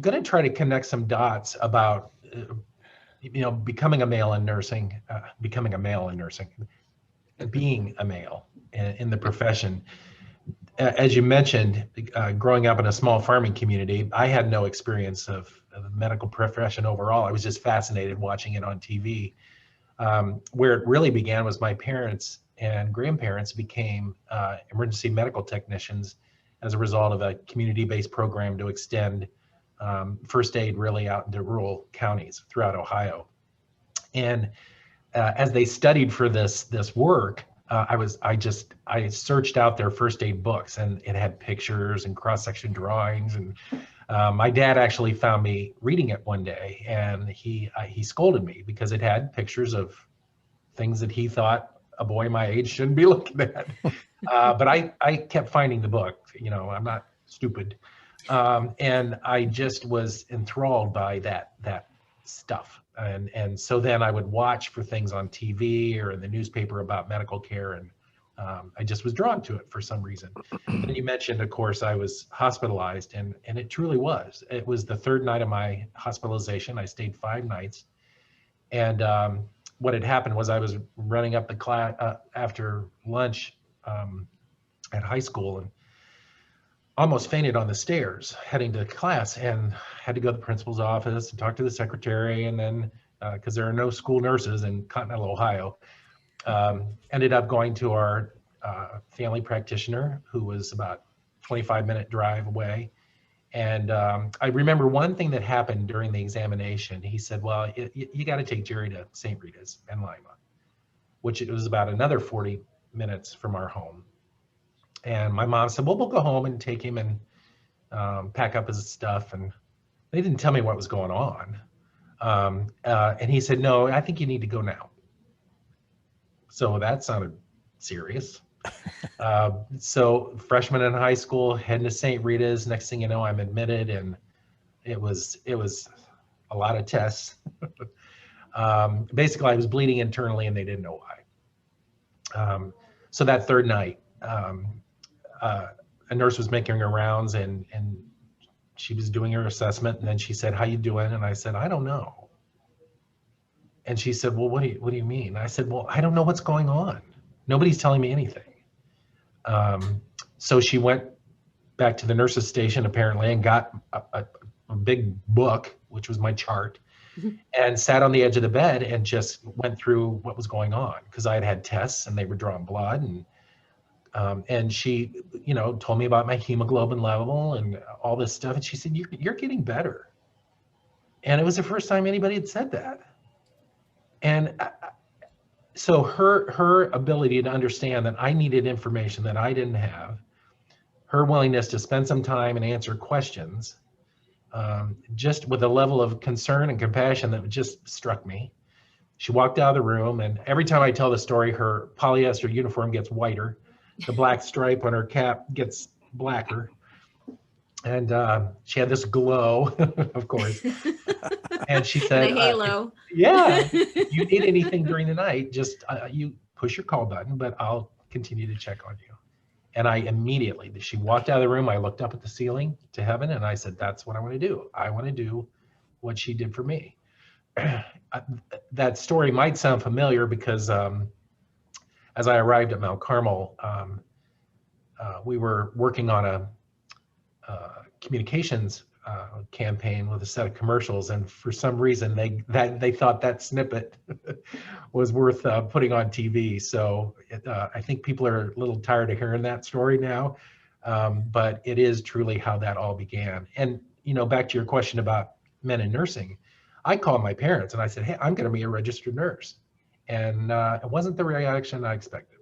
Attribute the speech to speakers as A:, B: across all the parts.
A: going to try to connect some dots about, becoming a male in nursing, being a male in the profession. As you mentioned, growing up in a small farming community, I had no experience of the medical profession overall. I was just fascinated watching it on TV. Where it really began was my parents and grandparents became emergency medical technicians as a result of a community-based program to extend first aid really out into rural counties throughout Ohio. And as they studied for this work, I searched out their first aid books, and it had pictures and cross-section drawings. And my dad actually found me reading it one day, and he scolded me because it had pictures of things that he thought a boy my age shouldn't be looking at. But I kept finding the book. I'm not stupid. And I just was enthralled by that stuff. And so then I would watch for things on TV or in the newspaper about medical care, and I just was drawn to it for some reason. And you mentioned, of course, I was hospitalized, and it truly was. It was the third night of my hospitalization. I stayed 5 nights. And what had happened was I was running up the class after lunch at high school, and almost fainted on the stairs heading to class, and had to go to the principal's office and talk to the secretary. And then, because there are no school nurses in Continental Ohio, ended up going to our family practitioner, who was about 25-minute drive away. And I remember one thing that happened during the examination. He said, well, you got to take Jerry to St. Rita's in Lima, which it was about another 40 minutes from our home. And my mom said, well, we'll go home and take him and pack up his stuff. And they didn't tell me what was going on. And he said, no, I think you need to go now. So that sounded serious. So freshman in high school, heading to St. Rita's. Next thing you know, I'm admitted, and it was a lot of tests. Basically, I was bleeding internally, and they didn't know why. So that third night, a nurse was making her rounds, and she was doing her assessment, and then she said, how you doing? And I said, I don't know. And she said, well, what do you mean? I said, well, I don't know what's going on. Nobody's telling me anything. So she went back to the nurse's station apparently and got a big book, which was my chart, and sat on the edge of the bed and just went through what was going on, because I had had tests and they were drawing blood, and she, told me about my hemoglobin level and all this stuff. And she said, you're getting better. And it was the first time anybody had said that. And so her ability to understand that I needed information that I didn't have, her willingness to spend some time and answer questions, just with a level of concern and compassion that just struck me. She walked out of the room, and every time I tell the story, her polyester uniform gets whiter. The black stripe on her cap gets blacker. And she had this glow, of course. And she said,
B: the halo.
A: Yeah, if you need anything during the night, just you push your call button, but I'll continue to check on you. And I immediately, she walked out of the room, I looked up at the ceiling to heaven, and I said, that's what I want to do. I want to do what she did for me. That story might sound familiar because as I arrived at Mount Carmel, we were working on a communications campaign with a set of commercials, and for some reason they thought that snippet was worth putting on TV. So I think people are a little tired of hearing that story now, but it is truly how that all began. And back to your question about men in nursing, I called my parents and I said, hey, I'm going to be a registered nurse, and it wasn't the reaction I expected.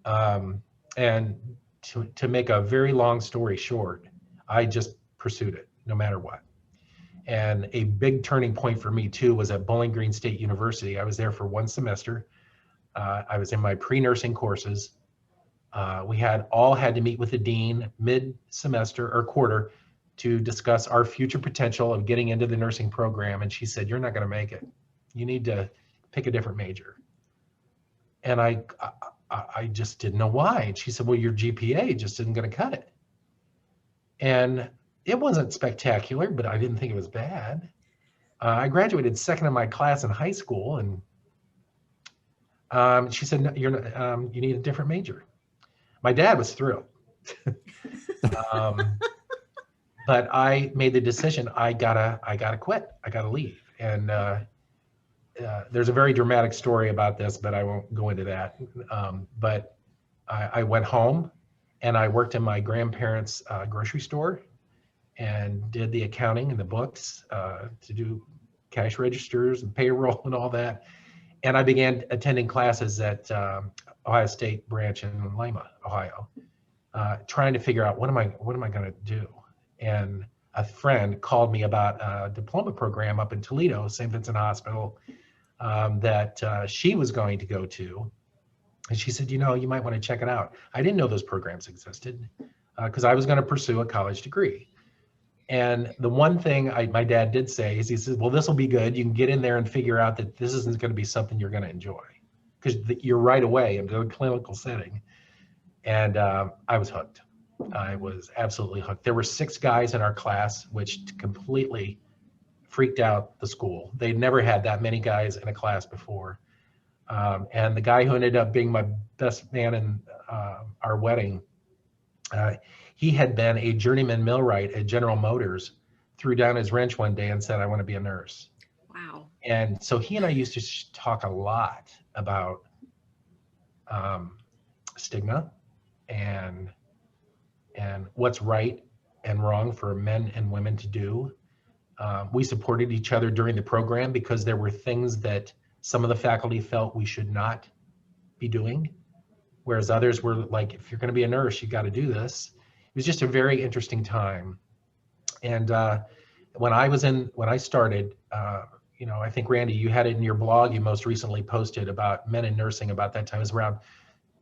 A: And to make a very long story short, I just pursued it no matter what. And a big turning point for me too was at Bowling Green State University. I was there for 1 semester. I was in my pre-nursing courses. We all had to meet with the dean mid-semester or quarter to discuss our future potential of getting into the nursing program. And she said, you're not going to make it. You need to pick a different major. And I just didn't know why. And she said, well, your GPA just isn't going to cut it. And it wasn't spectacular, but I didn't think it was bad. I graduated second in my class in high school, and she said, no, you need a different major. My dad was thrilled. But I made the decision, I gotta quit, I gotta leave. And there's a very dramatic story about this, but I won't go into that. But I went home and I worked in my grandparents' grocery store and did the accounting and the books to do cash registers and payroll and all that. And I began attending classes at Ohio State branch in Lima, Ohio, trying to figure out what am I going to do. And a friend called me about a diploma program up in Toledo, St. Vincent Hospital, that she was going to go to. And she said, you might want to check it out. I didn't know those programs existed because I was going to pursue a college degree. And the one thing my dad did say is, he said, well, this will be good. You can get in there and figure out that this isn't going to be something you're going to enjoy because you're right away into a clinical setting. And I was hooked. I was absolutely hooked. There were 6 guys in our class, which completely freaked out the school. They'd never had that many guys in a class before. And the guy who ended up being my best man in our wedding, he had been a journeyman millwright at General Motors, threw down his wrench one day and said, I want to be a nurse.
B: Wow.
A: And so he and I used to talk a lot about stigma and what's right and wrong for men and women to do. We supported each other during the program because there were things that some of the faculty felt we should not be doing, whereas others were like, if you're going to be a nurse, you got to do this. It was just a very interesting time. And when I started, I think, Randy, you had it in your blog you most recently posted about men in nursing about that time. It was around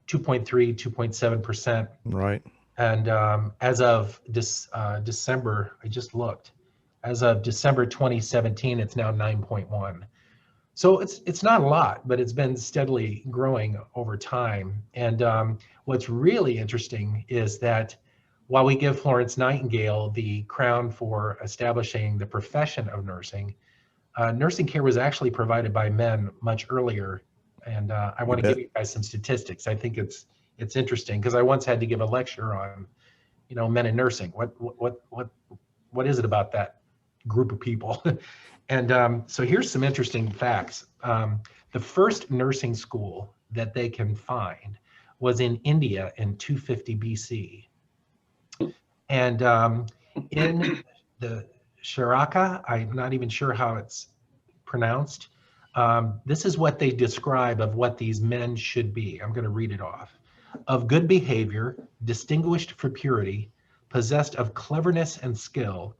A: 2.3, 2.7%.
C: Right.
A: And as of December, I just looked, as of December 2017, it's now 9.1. So it's not a lot, but it's been steadily growing over time. And what's really interesting is that while we give Florence Nightingale the crown for establishing the profession of nursing, nursing care was actually provided by men much earlier. And I want to give you guys some statistics. I think it's interesting because I once had to give a lecture on, men in nursing. What is it about that group of people? And so here's some interesting facts. The first nursing school that they can find was in India in 250 BC. And in the Sharaka, I'm not even sure how it's pronounced. This is what they describe of what these men should be. I'm going to read it off. Of good behavior, distinguished for purity, possessed of cleverness and skill,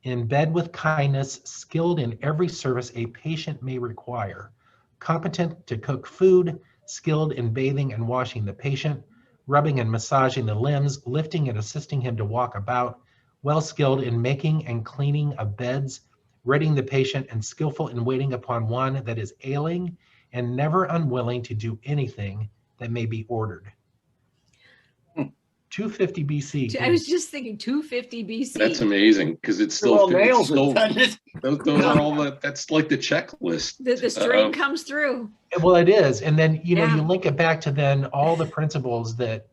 A: in bed with kindness, skilled in every service a patient may require, competent to cook food, skilled in bathing and washing the patient, rubbing and massaging the limbs, lifting and assisting him to walk about, well skilled in making and cleaning of beds, readying the patient, and skillful in waiting upon one that is ailing, and never unwilling to do anything that may be ordered. 250 BC.
B: I was just thinking 250 BC.
D: That's amazing because it's still, those are all that's like the checklist.
B: The string comes through.
A: Well, it is. And then, you link it back to then all the principles that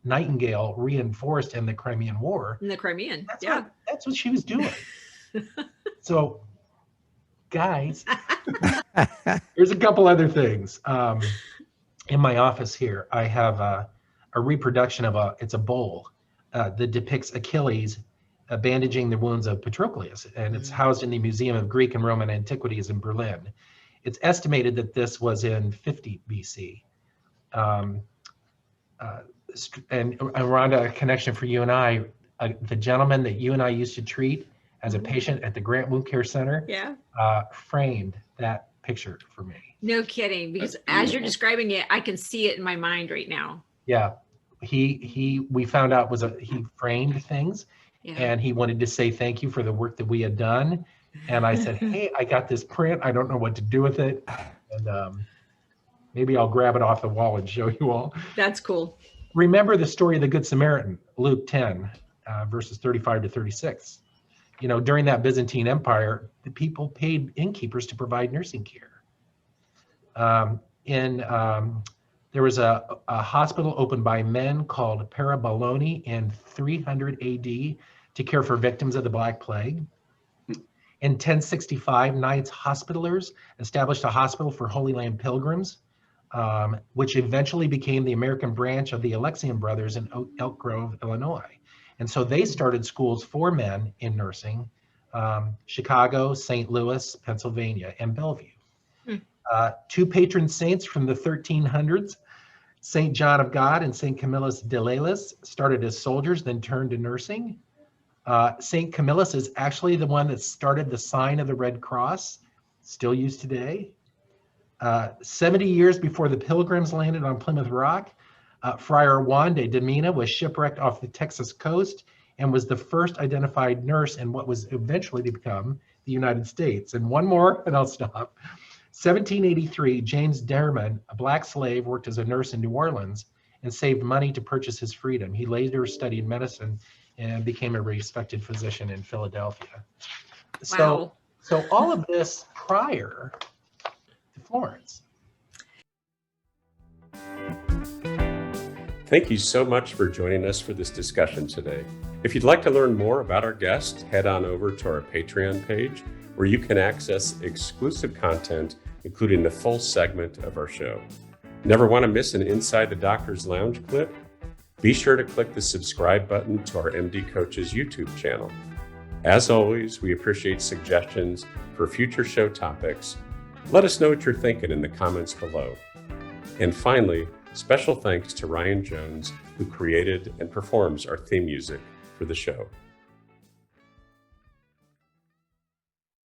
A: Nightingale reinforced in the Crimean War.
B: In the Crimean,
A: that's what she was doing. So, guys, here's a couple other things. In my office here, I have a reproduction of it's a bowl that depicts Achilles bandaging the wounds of Patroclus, and it's housed in the Museum of Greek and Roman Antiquities in Berlin. It's estimated that this was in 50 BC. And Rhonda, a connection for you and I, the gentleman that you and I used to treat as a patient at the Grant Wound Care Center, framed that picture for me.
B: No kidding, because as you're describing it, I can see it in my mind right now.
A: Yeah, we found out he framed things, and he wanted to say thank you for the work that we had done. And I said, hey, I got this print. I don't know what to do with it. And maybe I'll grab it off the wall and show you all.
B: That's cool.
A: Remember the story of the Good Samaritan, Luke 10. versus 35 to 36. During that Byzantine Empire, the people paid innkeepers to provide nursing care. There was a hospital opened by men called Paraboloni in 300 AD to care for victims of the Black Plague. In 1065, Knights Hospitallers established a hospital for Holy Land pilgrims, which eventually became the American branch of the Alexian Brothers in Elk Grove, Illinois. And so they started schools for men in nursing, Chicago, St. Louis, Pennsylvania, and Bellevue. Two patron saints from the 1300s, St. John of God and St. Camillus de Laelis, started as soldiers, then turned to nursing. St. Camillus is actually the one that started the sign of the Red Cross, still used today. 70 years before the Pilgrims landed on Plymouth Rock, Friar Juan de Domina was shipwrecked off the Texas coast and was the first identified nurse in what was eventually to become the United States. And one more, and I'll stop. 1783, James Derman, a Black slave, worked as a nurse in New Orleans and saved money to purchase his freedom. He later studied medicine and became a respected physician in Philadelphia.
B: Wow.
A: So all of this prior to Florence.
C: Thank you so much for joining us for this discussion today. If you'd like to learn more about our guest, head on over to our Patreon page, where you can access exclusive content, including the full segment of our show. Never want to miss an Inside the Doctor's Lounge clip? Be sure to click the subscribe button to our MD Coaches YouTube channel. As always, we appreciate suggestions for future show topics. Let us know what you're thinking in the comments below. And finally, special thanks to Ryan Jones, who created and performs our theme music for the show.